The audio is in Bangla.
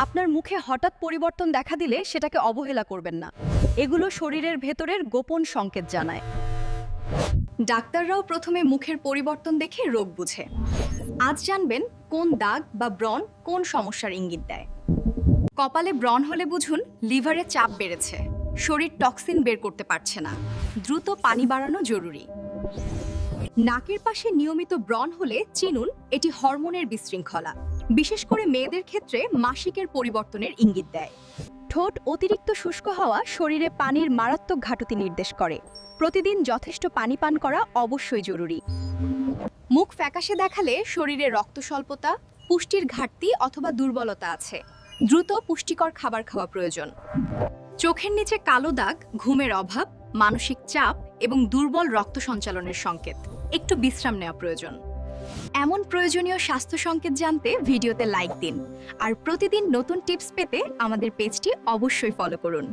আপনার মুখে হঠাৎ পরিবর্তন দেখা দিলে সেটাকে অবহেলা করবেন না। এগুলো শরীরের ভেতরের গোপন সংকেত জানায়। ডাক্তাররাও প্রথমে মুখের পরিবর্তন দেখে রোগ বুঝে। আজ জানবেন কোন দাগ বা ব্রণ কোন সমস্যার ইঙ্গিত দেয়। কপালে ব্রণ হলে বুঝুন লিভারে চাপ বেড়েছে, শরীর টক্সিন বের করতে পারছে না, দ্রুত পানি বাড়ানো জরুরি। নাকের পাশে নিয়মিত ব্রণ হলে চিনুন এটি হরমোনের বিশৃঙ্খলা, বিশেষ করে মেয়েদের ক্ষেত্রে মাসিকের পরিবর্তনের ইঙ্গিত দেয়। ঠোঁট অতিরিক্ত শুষ্ক হওয়া শরীরে পানির মারাত্মক ঘাটতি নির্দেশ করে। প্রতিদিন যথেষ্ট পানি পান করা অবশ্যই জরুরি। মুখ ফ্যাকাশে দেখালে শরীরে রক্ত স্বল্পতা, পুষ্টির ঘাটতি অথবা দুর্বলতা আছে। দ্রুত পুষ্টিকর খাবার খাওয়া প্রয়োজন। চোখের নিচে কালো দাগ ঘুমের অভাব, মানসিক চাপ এবং দুর্বল রক্ত সঞ্চালনের সংকেত। একটু বিশ্রাম নেওয়া প্রয়োজন। এমন প্রয়োজনীয় স্বাস্থ্য সংকেত জানতে ভিডিওতে লাইক দিন আর প্রতিদিন নতুন টিপস পেতে আমাদের পেজটি অবশ্যই ফলো করুন।